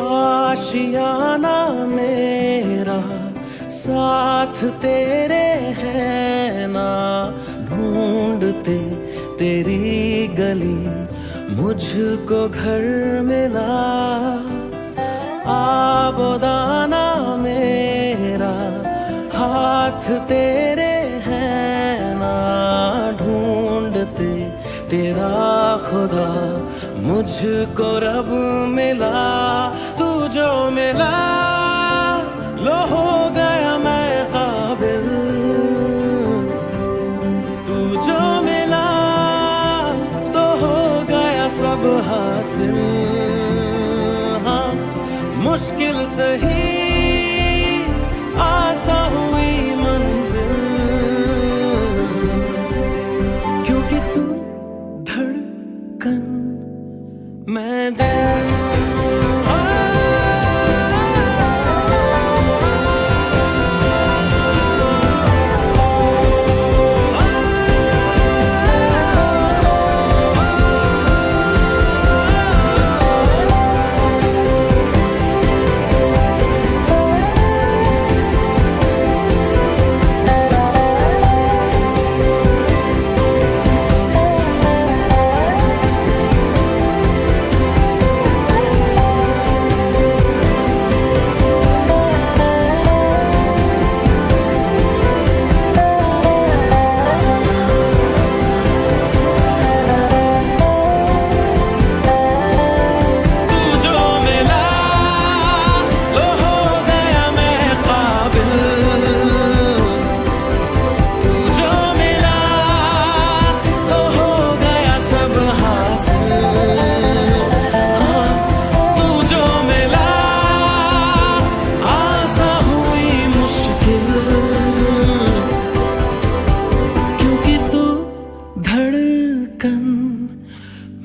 आशियाना मेरा साथ तेरे है ना, ढूंढते तेरी गली मुझको घर मिला। आबोदाना मेरा हाथ तेरे है ना, ढूंढते तेरा खुदा मुझको रब मिला। तू जो मिला लो हो गया मैं काबिल, तू जो मिला तो हो गया सब हासिल। हाँ मुश्किल सही आसा हुई मंजिल, क्योंकि तू धड़कन मैं दिल।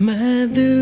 मैं दिल।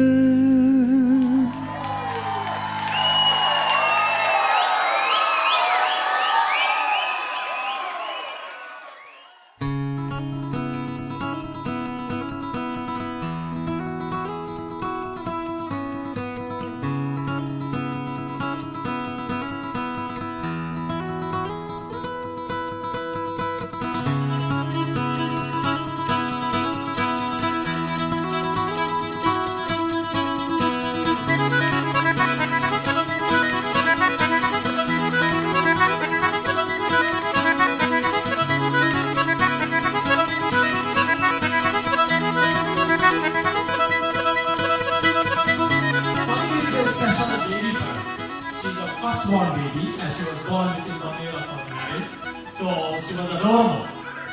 Firstborn baby, as she was born within 1 year of her marriage. So she was adorable.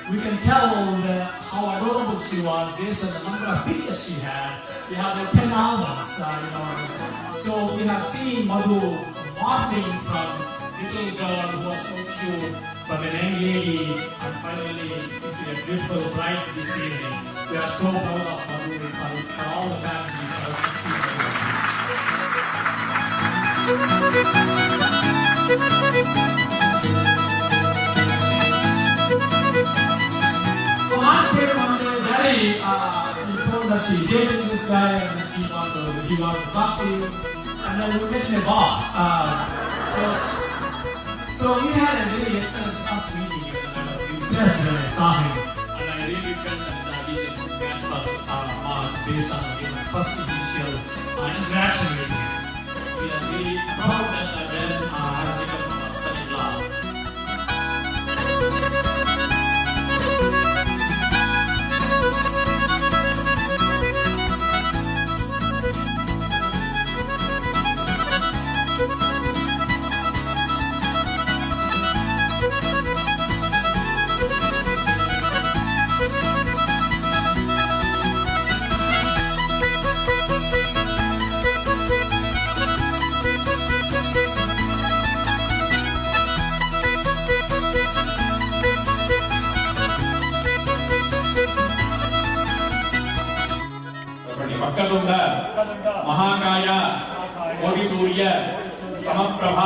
We can tell how adorable she was based on the number of pictures she had. We have the 10 albums, So we have seen Madhu morphing from little girl who was so cute, from a young lady, and finally into a beautiful bride this evening. We are so proud of Madhu for all the family for us to see her. Last year one day, Daddy, she told that she's dating this guy and he wanted to talk to you, and then we met in a bar. So we had a really excellent first meeting, and I was impressed when I saw him, and I really felt that he's a good match for Mars based on my first initial interaction with him. We are really proud that Ben has become our son-in-law. Vakratunda మహాకాయ కోటి సూర్య సమప్రభ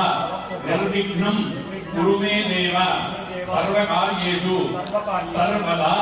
నిర్విఘ్నం కురు మే దేవ సర్వకార్యేషు సర్వదా.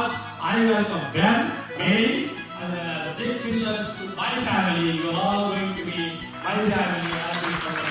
much. I welcome them, Mary, as well as the big fishers to my family. You are all going to be my family and this family.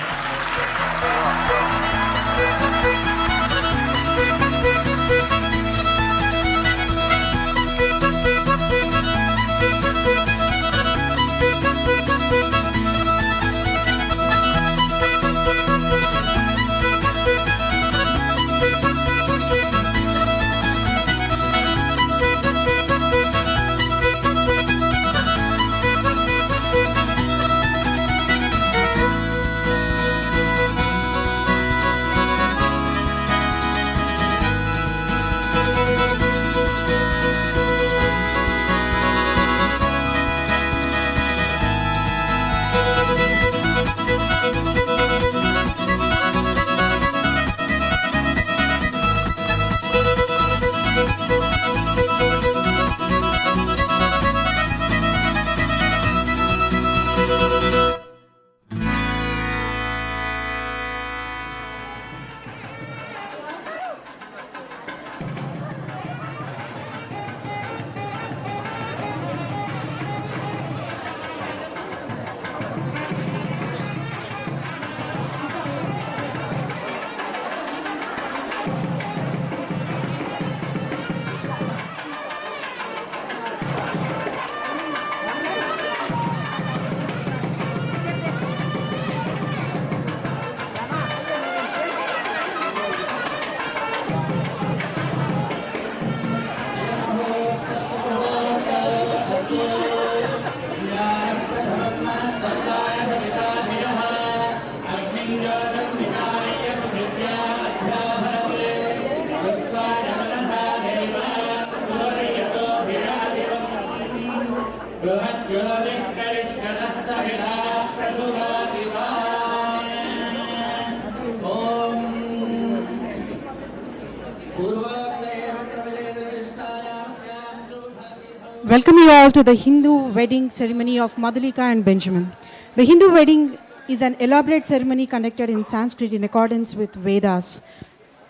Welcome you all to the Hindu wedding ceremony of Madhulika and Benjamin. The Hindu wedding is an elaborate ceremony conducted in Sanskrit in accordance with Vedas.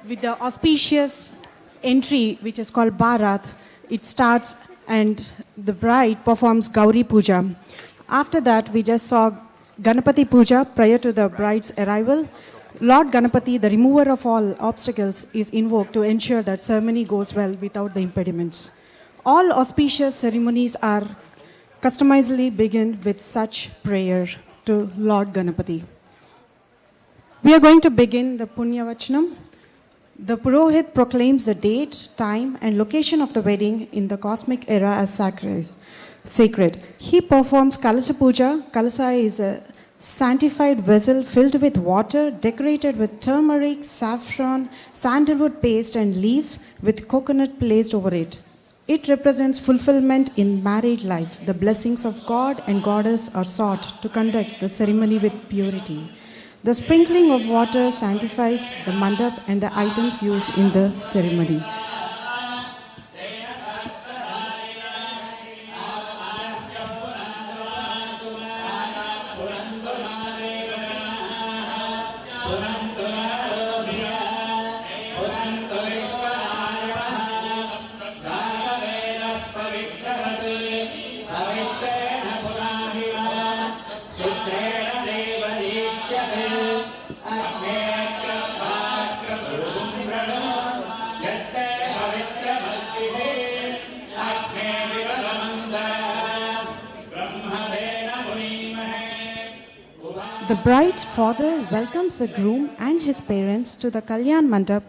With the auspicious entry, which is called Bharat, it starts and the bride performs Gauri Puja. After that, we just saw Ganapati Puja prior to the bride's arrival. Lord Ganapati, the remover of all obstacles, is invoked to ensure that ceremony goes well without the impediments. All auspicious ceremonies are customizedly begin with such prayer to Lord Ganapati. We are going to begin the Punya Vachanam. The Purohit proclaims the date, time, and location of the wedding in the cosmic era as sacred. He performs Kalasa Puja. Kalasa is a sanctified vessel filled with water, decorated with turmeric, saffron, sandalwood paste, and leaves with coconut placed over it. It represents fulfillment in married life. The blessings of God and Goddess are sought to conduct the ceremony with purity. The sprinkling of water sanctifies the mandap and the items used in the ceremony. The bride's father welcomes the groom and his parents to the Kalyan Mandap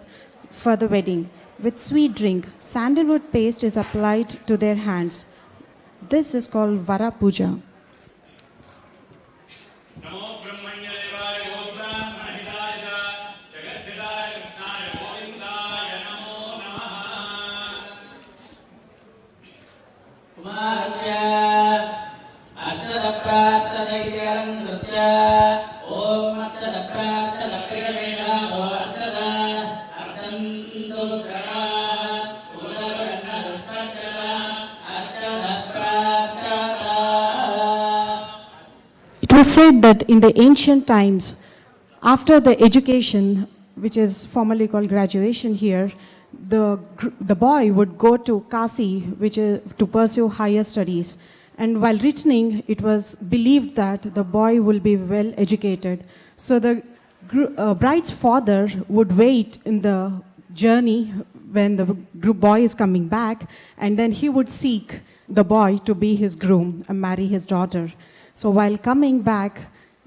for the wedding. With sweet drink, sandalwood paste is applied to their hands. This is called Vara Puja. It was said that in the ancient times, after the education, which is formally called graduation here, the boy would go to Kasi, which is to pursue higher studies. And while returning, it was believed that the boy will be well educated. So the bride's father would wait in the journey when the boy is coming back, and then he would seek the boy to be his groom and marry his daughter. So while coming back,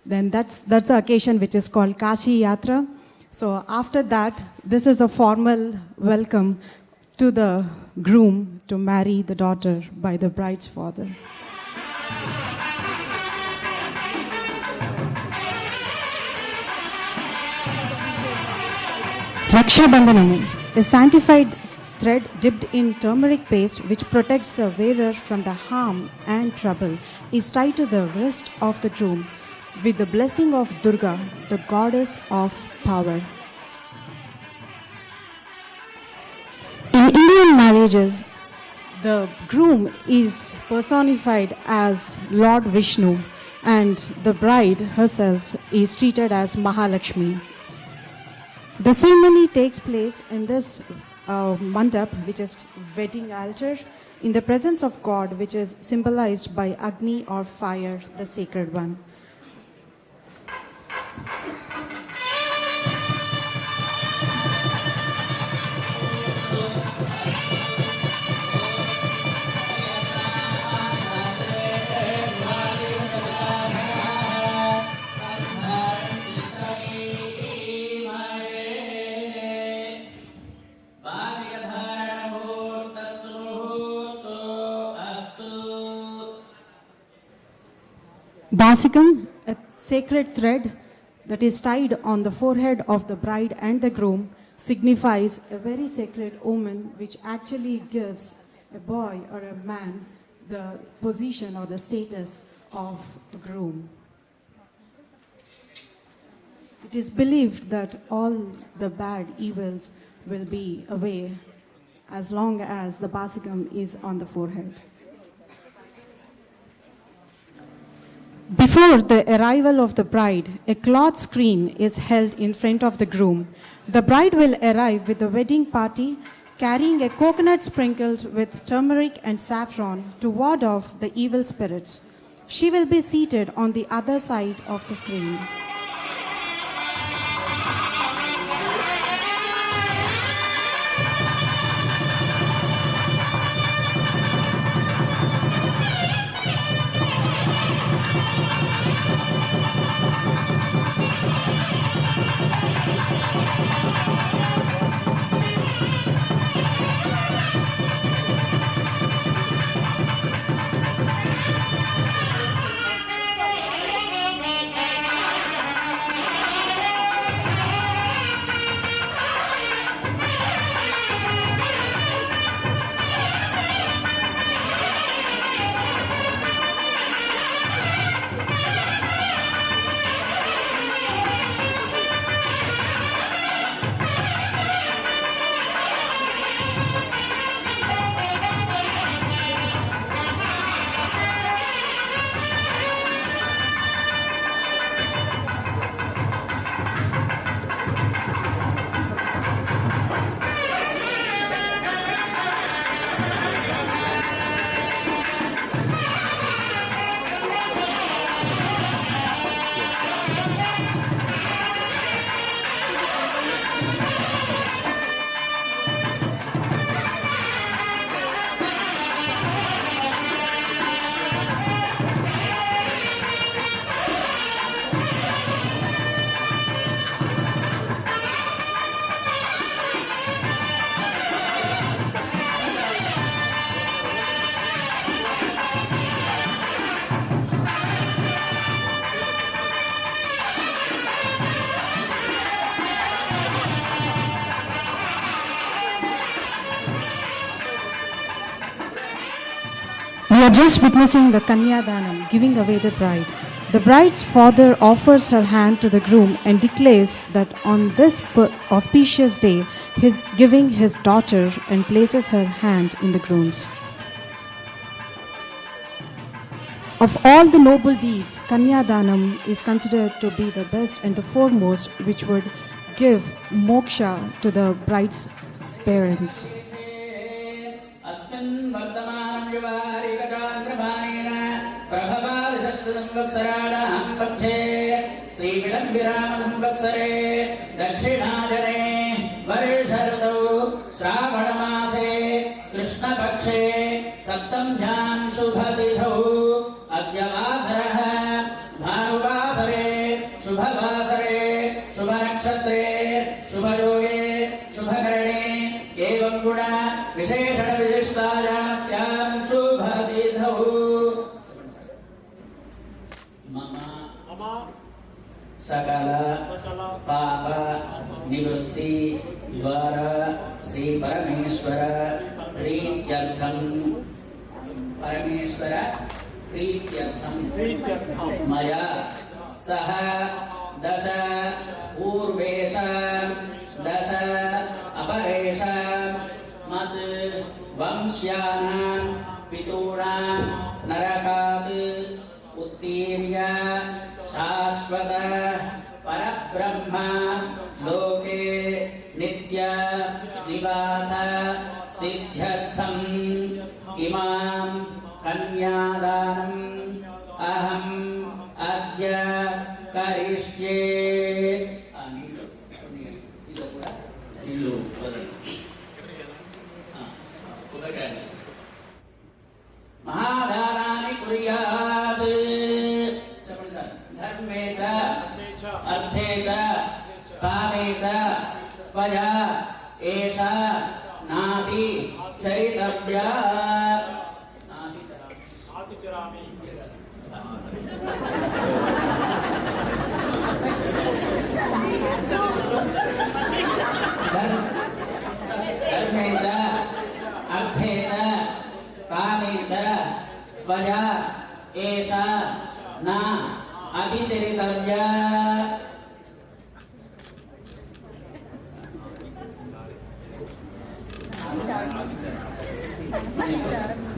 then that's the occasion which is called Kashi Yatra. So after that, this is a formal welcome to the groom to marry the daughter by the bride's father. Raksha Bandhanam, a sanctified thread dipped in turmeric paste which protects the wearer from the harm and trouble, is tied to the wrist of the groom with the blessing of Durga, the goddess of power. In Indian marriages, the groom is personified as Lord Vishnu and the bride herself is treated as Mahalakshmi. The ceremony takes place in this mandap, which is wedding altar, in the presence of God, which is symbolized by Agni or fire, the sacred one. Basikam, a sacred thread that is tied on the forehead of the bride and the groom, signifies a very sacred omen which actually gives a boy or a man the position or the status of a groom. It is believed that all the bad evils will be away as long as the basikam is on the forehead. Before the arrival of the bride, a cloth screen is held in front of the groom. The bride will arrive with the wedding party carrying a coconut sprinkled with turmeric and saffron to ward off the evil spirits. She will be seated on the other side of the screen. We are just witnessing the Kanyadanam, giving away the bride. The bride's father offers her hand to the groom and declares that on this auspicious day, he is giving his daughter and places her hand in the groom's. Of all the noble deeds, Kanyadanam is considered to be the best and the foremost, which would give moksha to the bride's parents. अस्मिन् वर्तमानं व्यवहारिकचान्द्रमानेन प्रभवादिशस्वसंवत्सराणां मध्ये श्रीविलम्बिरामसंवत्सरे दक्षिणाजने वर्षऋतौ श्रावणमासे कृष्णपक्षे सप्तम्यां शुभतिथौ अद्य वासरः भानुवासरे शुभवासरे शुभनक्षत्रे शुभयोगे शुभकरणे एवं गुण विशेषण विशिष्टायामस्यां शुभतिथौ मम सकल पाप निवृत्ति द्वारा श्री परमेश्वर प्रीत्यर्थं मया सह दश पूर्वेषां दश अपरेषां मत् वंश्यानां पितॄणां नरकात् उत्तीर्य शाश्वत परब्रह्म लोके नित्य निवास सिद्ध्यर्थम् इमां कन्यादानम् अहम् अद्य करिष्ये महादानानि कुर्यात् धर्मे च अर्थे च कामे च त्वया एषा नाति चरितव्या धर्मे च अर्थे च कामे च त्वया एषा न अतिचरितव्या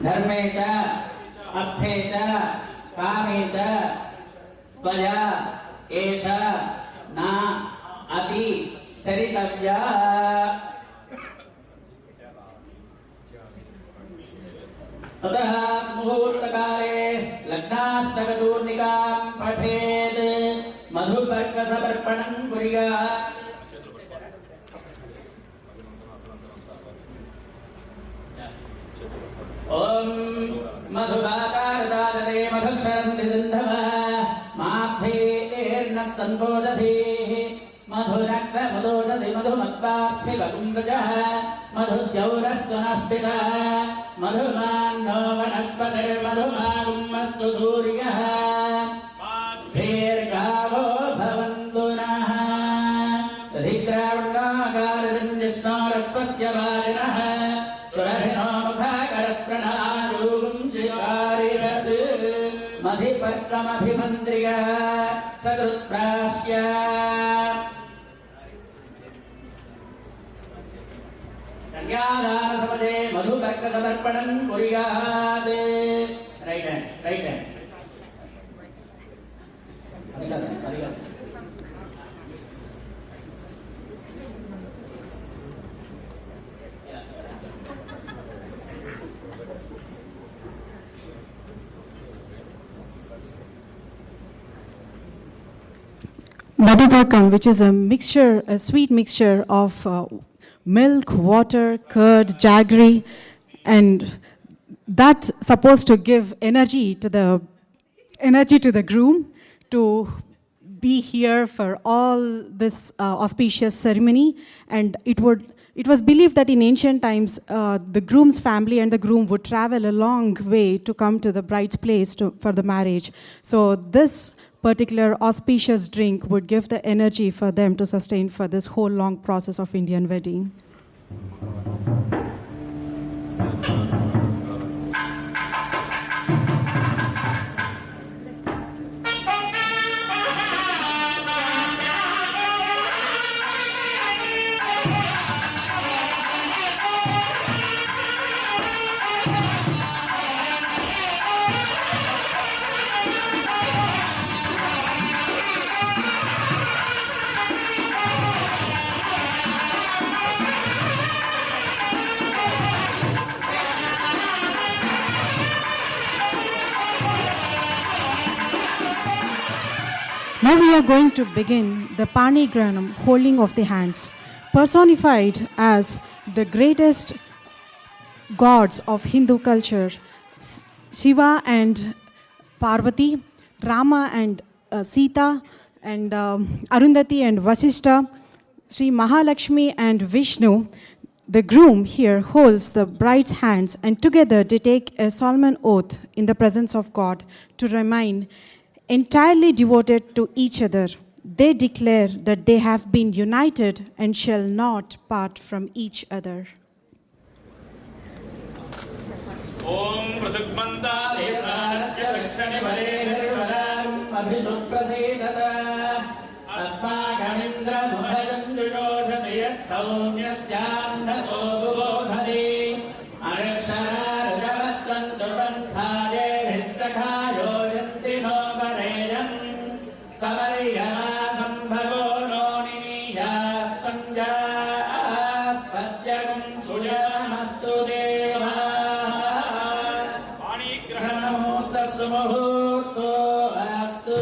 धर्मे च अर्थे च कामे च त्वया एषा न अतिचरितव्या ततः मुहूर्तकाले लग्नाष्टकचूर्णिकां पठेत् मधुपर्कसमर्पणं कुर्यात् ॐ मधुवाकारदादते मधुक्षरं दिगन्धवः माभ्येर्नः सम्बोधधेः मधुरक्तमुदोषसि मधुमत्पार्थिवकुण्डजः मधुद्यौरस्तु नः पितः मधुमान्नो वनस्पतिर्मधुमागुमस्तु सूर्यः भीर्गावो भवन्तु नः दधिग्रावण्डाकारञ्जिष्णोरस्पस्य वारिणः सुरभिनो मुखाकरत्प्रणायोगुं शिकारिरत् मधिपर्कमभिमन्त्र्य सकृत्प्राश्य कन्यादानसमये मधुपर्कसमर्पणं कुर्यात् rat hand Madhupakam, which is a mixture, a sweet mixture of milk, water, curd, jaggery, and that's supposed to give energy to the groom to be here for all this auspicious ceremony. And it was believed that in ancient times, the groom's family and the groom would travel a long way to come to the bride's place for the marriage. So this particular auspicious drink would give the energy for them to sustain for this whole long process of Indian wedding. Now we are going to begin the Pani Granam, holding of the hands, personified as the greatest gods of Hindu culture, Shiva and Parvati, Rama and Sita, and Arundhati and Vasishta, Sri Mahalakshmi and Vishnu. The groom here holds the bride's hands, and together they take a solemn oath in the presence of God to remain entirely devoted to each other. They declare that they have been united and shall not part from each other. Om Prasukmanta देवसानस्य रक्षणे वरेभिर्वराम् अभिसुप्रसीदता अस्माकमिन्द्रमुभयम् जुजोषति यत्सौम्यस्यान्धसो बुबोधरि अनक्षरार्जवस्सन्तु पन्थायेभिः सखा योजन्ति no वरेयम् समर्यमा सम्भवो no निनीयात् सञ्जास्पत्यगुम् सुजमस्तु देवा मुहूर्तो अस्तु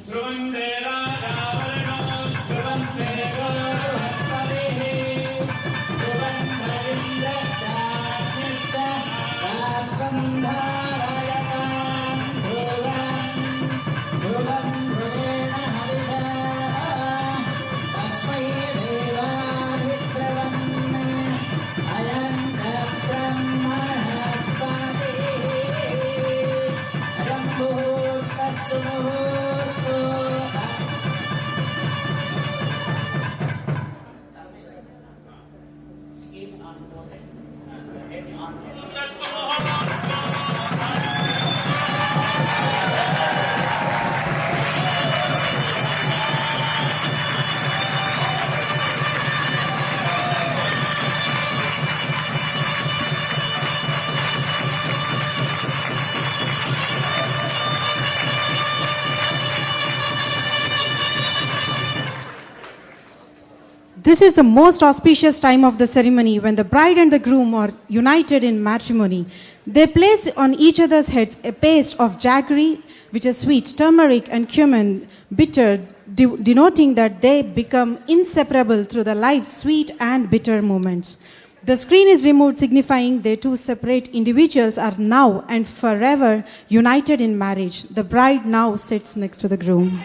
ध्रुवन्दे राजावरणो ध्रुवन्ते गोरुहस्पतिः ध्रुवन्त राष्ट्रं धारयतां ध्रुवं ध्रुवेण हविषा तस्मै देवाधिब्रवन् अयं ब्रह्मणस्पतिः अयं मुहूर्तस्तु मुहूर्तो This is the most auspicious time of the ceremony when the bride and the groom are united in matrimony. They place on each other's heads a paste of jaggery, which is sweet, turmeric and cumin, bitter, denoting that they become inseparable through the life's sweet and bitter moments. The screen is removed, signifying they two separate individuals are now and forever united in marriage. The bride now sits next to the groom.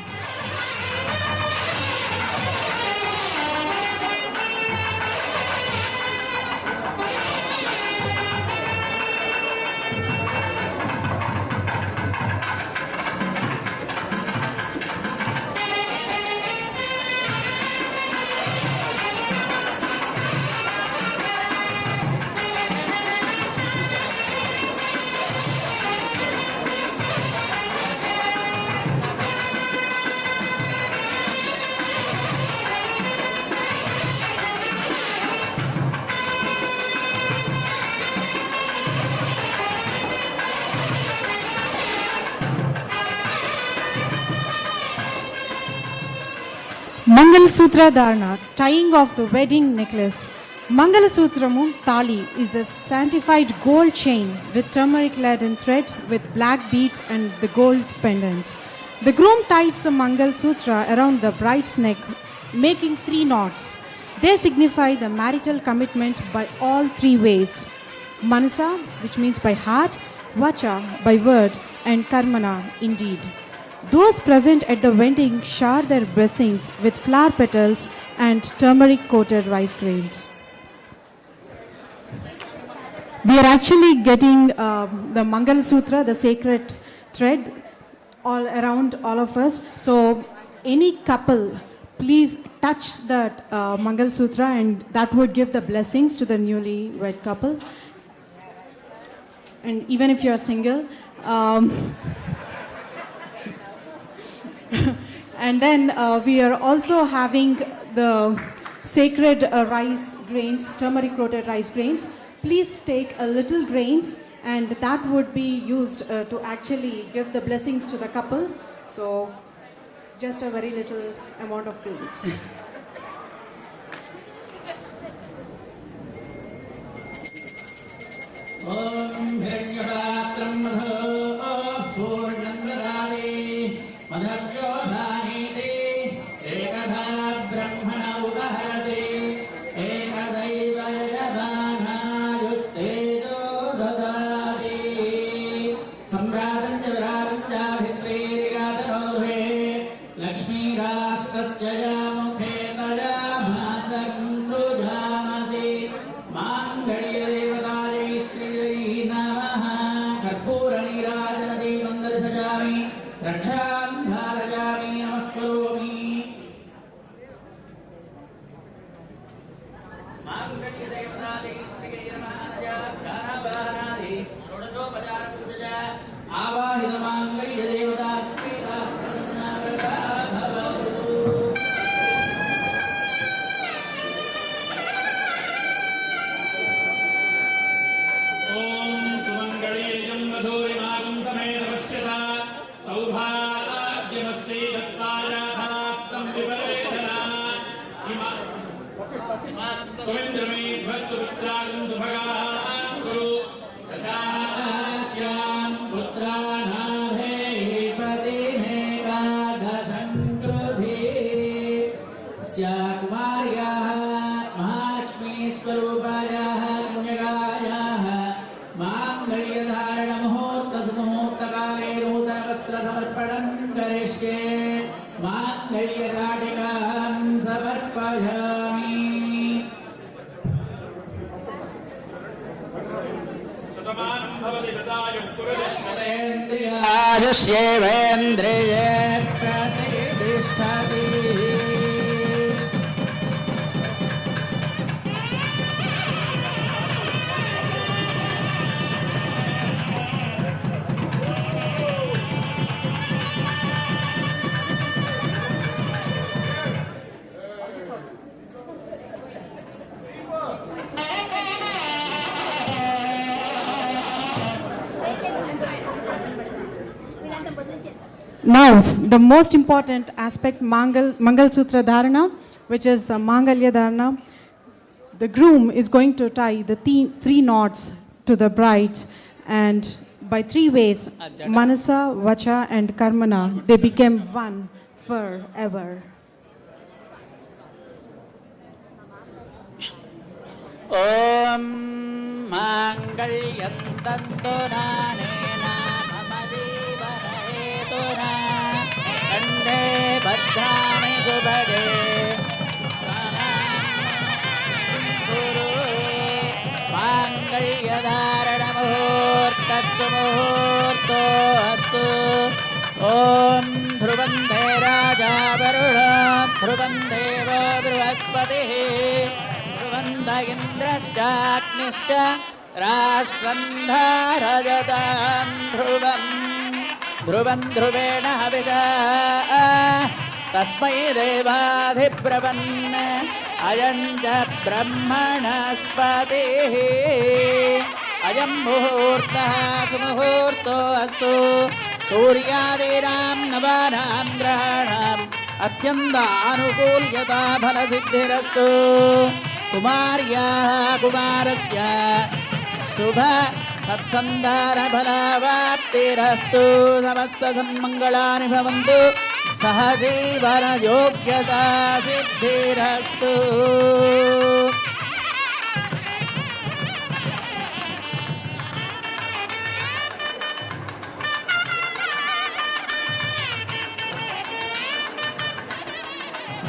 Mangal Sutra Dharana, tying of the wedding necklace. Mangala Sutramu Tali is a sanctified gold chain with turmeric laden thread with black beads and the gold pendants. The groom ties the Mangal Sutra around the bride's neck, making 3 knots. They signify the marital commitment by all 3 ways. Manasa, which means by heart, Vacha, by word, and Karmana, indeed. Those present at the wedding shower their blessings with flower petals and turmeric-coated rice grains. We are actually getting the Mangal Sutra, the sacred thread, all around all of us. So any couple, please touch that Mangal Sutra, and that would give the blessings to the newly wed couple. And even if you are single, and then we are also having the sacred rice grains, turmeric coated rice grains. Please take a little grains, and that would be used to actually give the blessings to the couple. So just a very little amount of grains. ॐ हिरण्यपात्रं मधो पूर्णं ददाति मधर्योधानीति एकधा ब्रह्मण उपहरति एकदैव यजमानायुस्तेजो ददाति सम्राजं च विराजं चाभिश्रीरिगातरोर्वे लक्ष्मीराष्ट्रस्य यामुखे तजामासं सृजामसि माङ्गल्यदेवतायै श्रीयै नमः कर्पूरनीराजनदी मन्दर्शयामि रक्षां धारयामि नमस्करोमि माङ्गल्यदेवतायै श्रीयै नमः ध्यानावाहनादि षोडशोपचारपूजया आवाहितमाङ्गल्यदेवता सत्पीता प्रसन्नाव्रता भवतु ॐ सुमङ्गलीयं मधुरिमागं समेत पश्यता सौभाग्यमस्ति दत्तायाथास्तं विपरेधना त्वमिन्द्रमेध्वस्सुपुत्रागं सुभगाः कुरु दशास्यां पुत्रानाधेपतिमेकादशं क्रुधे अस्या कुमार्याः महालक्ष्मीस्वरूपायाः कन्यकायाः माङ्गल्यधारणमुहूर्तसुमुहूर्तकाले नूतनवस्त्रसमर्पणं करिष्ये माङ्गल्यकाटिकां समर्पयामि शतमानं भवति शतायुः पुरुषस्य आयुष्येवेन्द्रिये प्रतिष्ठति Now, the most important aspect, Mangal Sutra Dharana, which is the Mangalya Dharana. The groom is going to tie the three knots to the bride, and by three ways, Manasa, Vacha, and Karmana, they became one forever. ॐ माङ्गल्यं तन्तुनानेन मम जीवनहेतुना कण्ठे बध्नामि सुभगे गुरु माङ्गल्यधारणमुहूर्तस्तु मुहूर्तोऽस्तु ॐ ध्रुवं ते राजा वरुणः ध्रुवं देवो बृहस्पतिः ध्रुवन्त इन्द्रश्चाग्निश्च राष्ट्रं धारयतां ध्रुवम् ध्रुवं ध्रुवेण हविषा तस्मै देवाधिब्रवन् अयं च ब्रह्मणस्पतिः अयं मुहूर्तः सुमुहूर्तोऽस्तु सूर्यादीनां नवानां ग्रहाणाम् अत्यन्तानुकूल्यता फलसिद्धिरस्तु कुमार्याः कुमारस्य शुभ सत्सन्धानफलावाप्तिरस्तु समस्तसन्मङ्गलानि भवन्तु सहजीवनयोग्यता सिद्धिरस्तु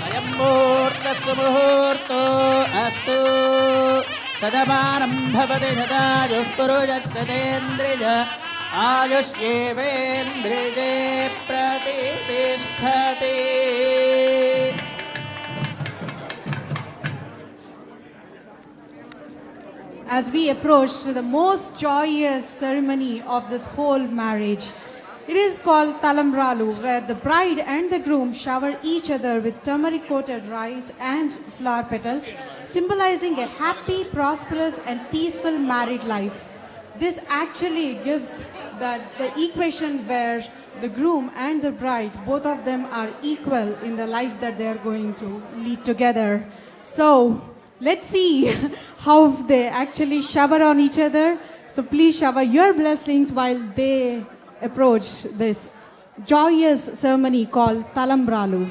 अयं मुहूर्तस्य मुहूर्तो अस्तु शतमानं भवति शतायुः पुरुषश्चतेन्द्रिय आयुष्येवेन्द्रिये प्रतिष्ठति As we approach to the most joyous ceremony of this whole marriage, It is called Talambralu, where the bride and the groom shower each other with turmeric coated rice and flower petals, symbolizing a happy, prosperous, and peaceful married life. This actually gives the equation where the groom and the bride, both of them are equal in the life that they are going to lead together. So let's see how they actually shower on each other. So please shower your blessings while they approach this joyous ceremony called Talambralu.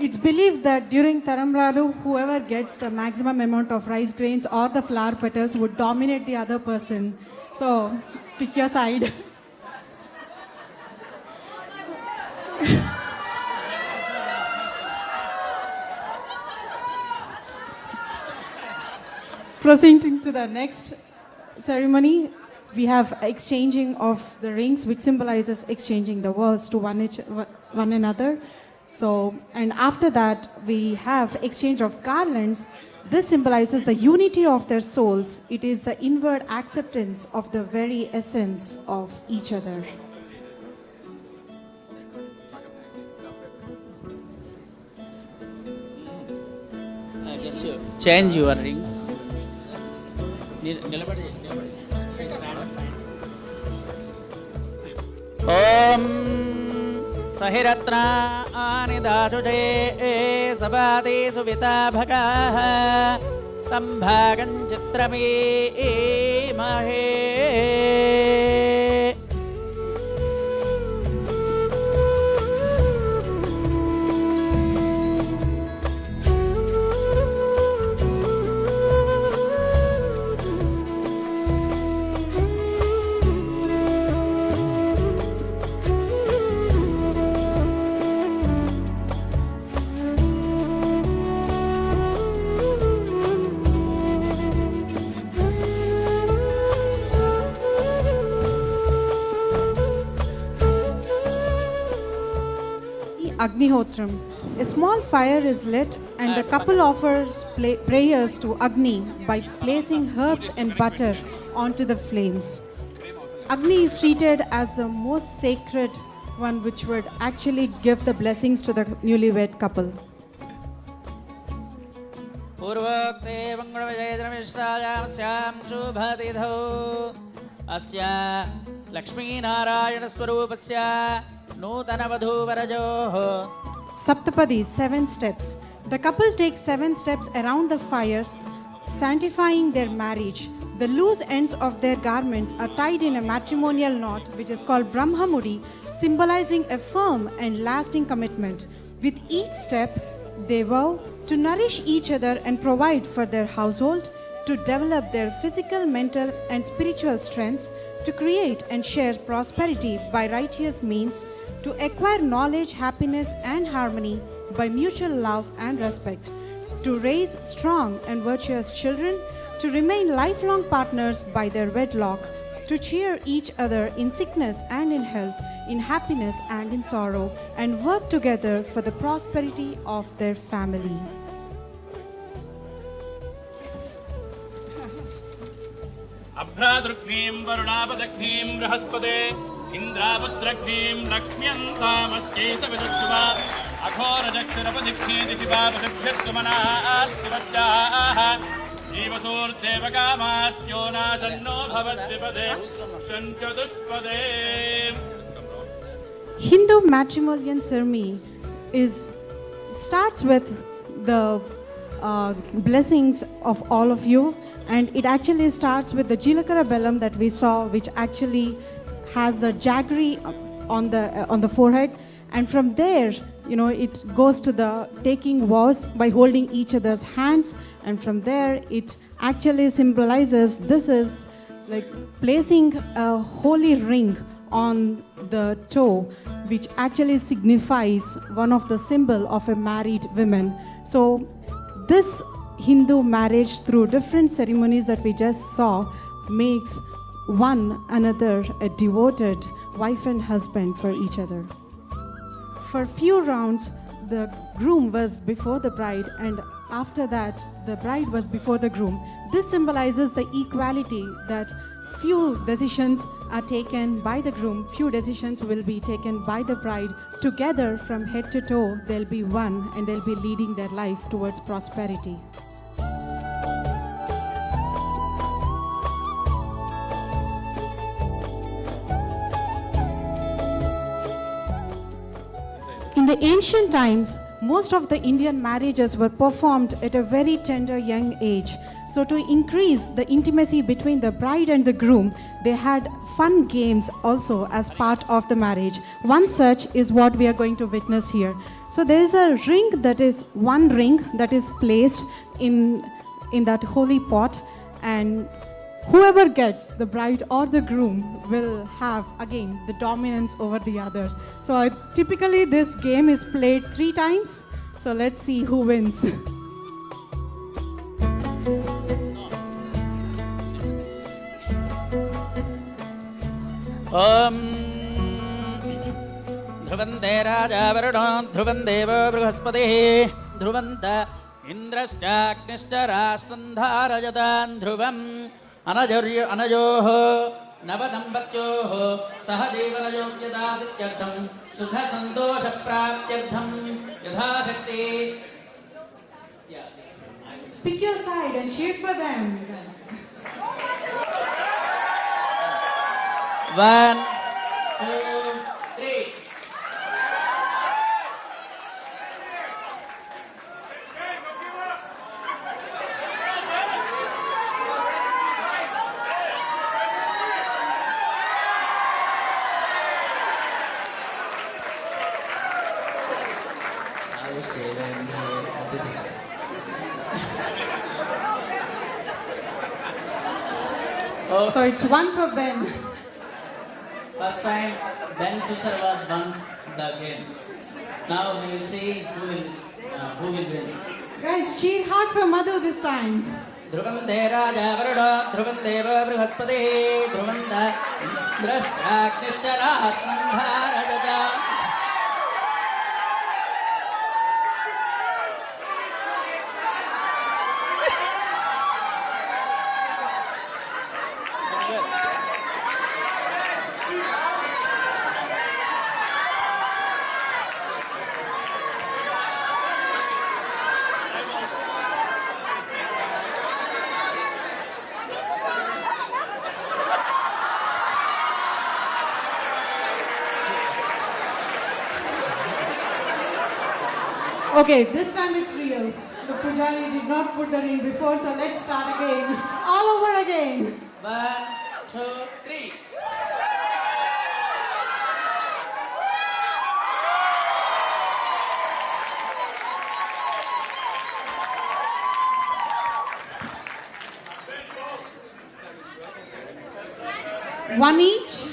It's believed that during Tarambralu, whoever gets the maximum amount of rice grains or the flower petals would dominate the other person. So, pick your side. Proceeding to the next ceremony, we have exchanging of the rings, which symbolizes exchanging the vows to one another. So, and after that, we have exchange of garlands. This symbolizes the unity of their souls. It is the inward acceptance of the very essence of each other. Just change your rings. నిలబడి ఓం సహిరత్నాని దాశుజే సపాతి సువితాభకాః తం భాగం చిత్రమీమహే Agnihotram. A small fire is lit and the couple offers prayers to Agni by placing herbs and butter onto the flames. Agni is treated as the most sacred one, which would actually give the blessings to the newlywed couple. पूर्वोक्ते मंगलविजयद्रमिष्टायां शुभतिथौ अस्य लक्ष्मीनारायणस्वरूपस्य नूतनवधूवरयोः Saptapadi, 7 steps. The couple takes 7 steps around the fires, sanctifying their marriage. The loose ends of their garments are tied in a matrimonial knot, which is called Brahmamudi, symbolizing a firm and lasting commitment. With each step, they vow to nourish each other and provide for their household, to develop their physical, mental, and spiritual strengths, to create and share prosperity by righteous means, to acquire knowledge, happiness, and harmony by mutual love and respect, to raise strong and virtuous children, to remain lifelong partners by their wedlock, to cheer each other in sickness and in health, in happiness and in sorrow, and work together for the prosperity of their family. अभ्रादृग्नीं वरुणापदग्नीं बृहस्पते इन्द्रावद्रग्नीं लक्ष्म्यन्तामस्यै सविदुष्टुमा अघोरजक्षरपदिग्नी दिशिपापदिभ्यस्तु मनाः शिवच्चाः जीवसूर्देवकामास्यो नाशन्नो भवद्विपदे शञ्चतुष्पदे. Hindu matrimonial ceremony starts with the blessings of all of you, and it actually starts with the Jilakara Bellam that we saw, which actually has the jaggery on the forehead, and from there, it goes to the taking vows by holding each other's hands, and from there it actually symbolizes this is like placing a holy ring on the toe, which actually signifies one of the symbol of a married woman. So this Hindu marriage through different ceremonies that we just saw makes one another a devoted wife and husband for each other. For few rounds, the groom was before the bride, and after that, the bride was before the groom. This symbolizes the equality that few decisions are taken by the groom, few decisions will be taken by the bride. Together, from head to toe, they'll be one and they'll be leading their life towards prosperity. In the ancient times, most of the Indian marriages were performed at a very tender young age. So to increase the intimacy between the bride and the groom, they had fun games also as part of the marriage. One such is what we are going to witness here. So there is a one ring that is placed in that holy pot, and whoever gets, the bride or the groom, will have again the dominance over the others. So typically this game is played 3 times. So let's see who wins. ॐ ध्रुवन्ते राजा वरुणो ध्रुवं देवो बृहस्पतिः ध्रुवन्त इन्द्रश्चाग्निश्च राष्ट्रं धारयतान् ध्रुवम् अनयोः नवदम्पत्योः सह जीवनयोग्यतासित्यर्थं सुखसन्तोषप्राप्त्यर्थं यथाशक्ति. Pick your side and cheer for them. 1, 2, 3. So it's 1 for Ben. First time Ben Fisher was won the game. Now we will see who will win. Guys, cheer hard for Madhu this time. ध्रुवन्ते राजा वरुणो ध्रुवं देवो बृहस्पतिः ध्रुवन्त इन्द्रश्चाग्निश्च राष्ट्रं धारयतान्. Okay, this time it's real. The pujari did not put the ring before, so let's start again. All over again. 1, 2, 3. One each.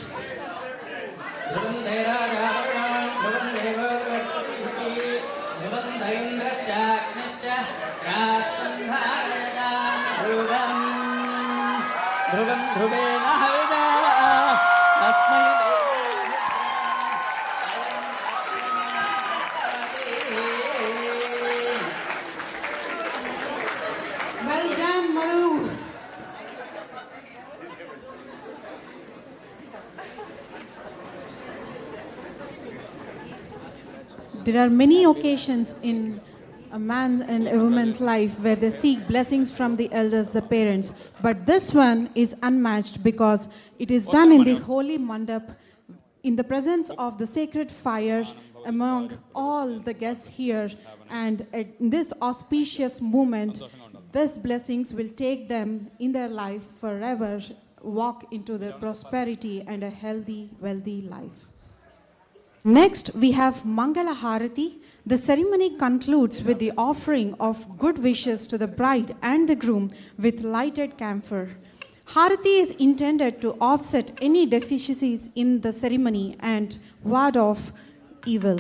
Well done, Madhu. There are many occasions in a man and a woman's life where they seek blessings from the elders, the parents. But this one is unmatched because it is done in the holy mandap, in the presence of the sacred fire among all the guests here. And in this auspicious moment, these blessings will take them in their life forever, walk into their prosperity and a healthy, wealthy life. Next, we have Mangala Harati. The ceremony concludes with the offering of good wishes to the bride and the groom with lighted camphor. Harati is intended to offset any deficiencies in the ceremony and ward off evil.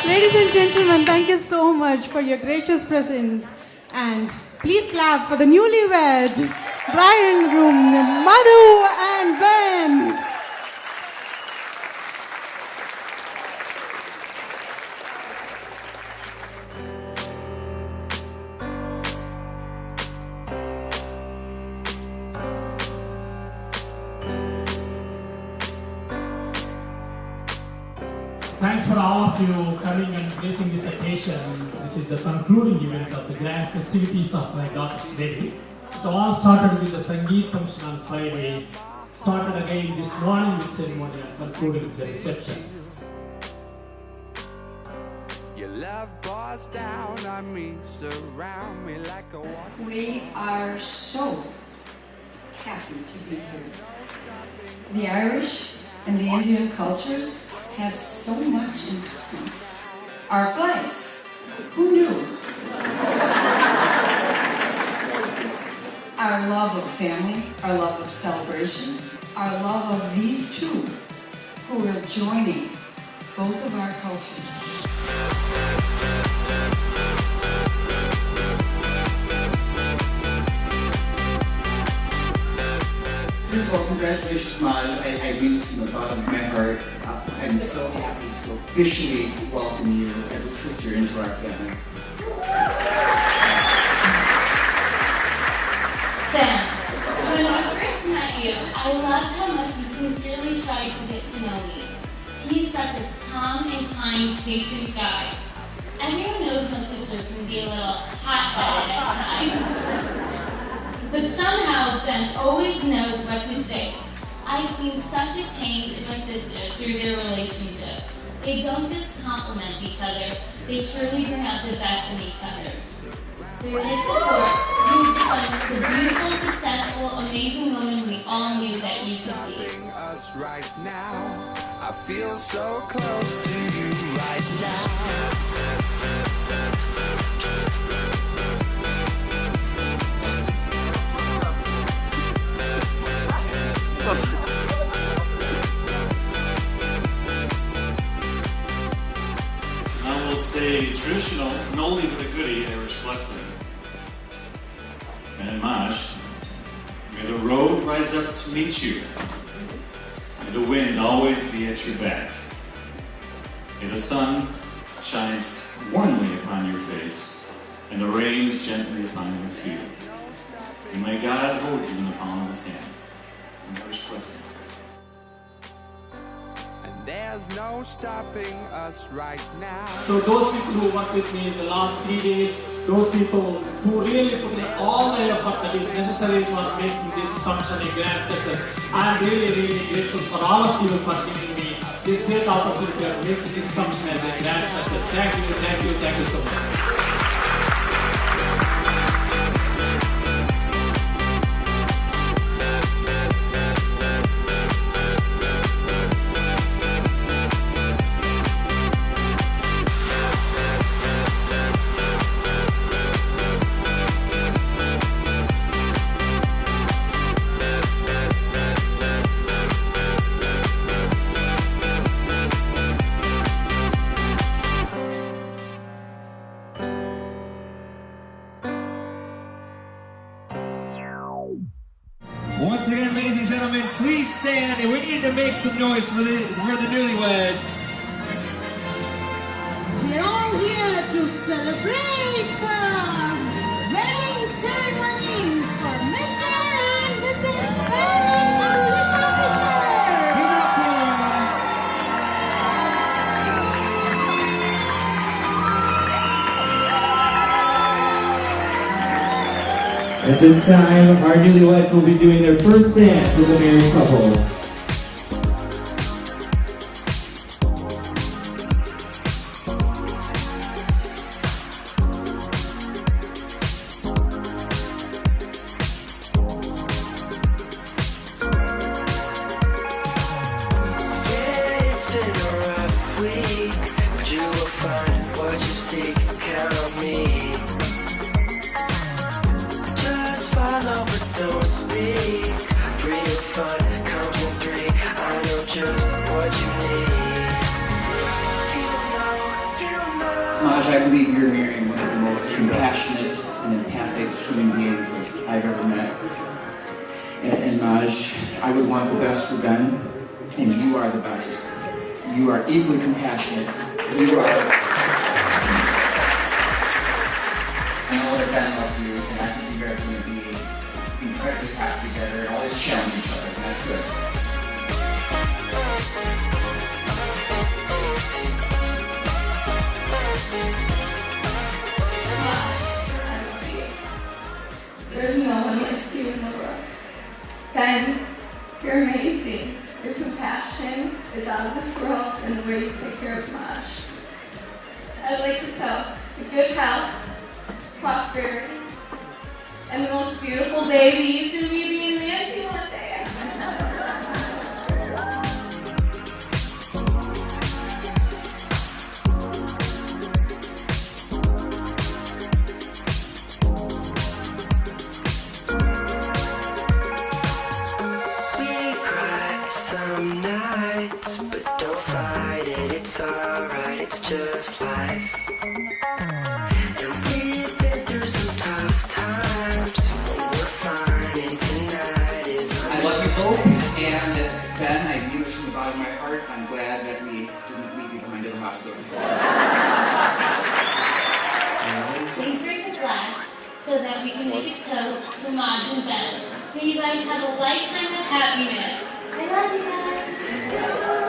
Ladies and gentlemen, thank you so much for your gracious presence. And please clap for the newlywed bride and groom, Madhu and Ben. Thanks for all of you coming and gracing this occasion. This is the concluding event of the grand festivities of my daughter's wedding. It all started with the Sangeet function on Friday, started again this morning with ceremony and concluded with the reception. Your love pours down on me, surround me like a water. We are so happy to be here. The Irish and the Indian cultures have so much in common. Our flags, who knew? Our love of family, our love of celebration, our love of these two who are joining both of our cultures. First of all, congratulations, Madhu. I mean this from the bottom of my heart. I'm so happy to officially welcome you as a sister into our family. Ben, when I first met you, I loved how much you sincerely tried to get to know me. He's such a calm and kind, patient guy. Everyone knows my sister can be a little hot-headed at times. But somehow, Ben always knows what to say. I've seen such a change in my sister through their relationship. They don't just complement each other, they truly bring out the best in each other. Through his support, you've become the beautiful, successful, amazing woman we all knew that you could be. Us right now. I feel so close to you right now. I will say traditional, an oldie but a goodie, Irish blessing. And Maj, may the road rise up to meet you. May the wind always be at your back. May the sun shines warmly upon your face, and the rains gently upon your feet. And may God hold you in the palm of his hand. An Irish blessing. There's no stopping us right now. So those people who worked with me in the last 3 days, those people who really put in all the effort that is necessary for making this function a grand success, I'm really, really grateful for all of you for giving me this great opportunity of making this function as a grand success. Thank you, thank you, thank you so much. Once again, ladies and gentlemen, please stand, and we need to make some noise for the newlyweds. We're all here to celebrate the wedding ceremony for Mr. and Mrs. Madhu Fisher. Give it up for them. At this time, our newlyweds will be doing their first dance with a married couple. Maj, I believe you're marrying one of the most compassionate and empathic human beings that I've ever met. And Maj, I would want the best for Ben, and you are the best. You are equally compassionate. You are. I know that Ben loves you, and I think you guys are going to be incredibly happy together and always challenge each other, and that's good. There's no one like you in the world. Ben, you're amazing. Your compassion is out of this world, and the way you take care of Maj. I'd like to toast to good health, prosperity, and the most beautiful babies and Bibi and Nancy one day. Some nights, but don't fight it, it's alright, it's just life. And we've been through some tough times, but we're fine, and tonight is I love you both, and Ben, I mean this from the bottom of my heart. I'm glad that we didn't leave you behind at the hospital. Please raise a glass so that we can make a toast to Maj and Ben. May you guys have a lifetime of happiness. I love you guys.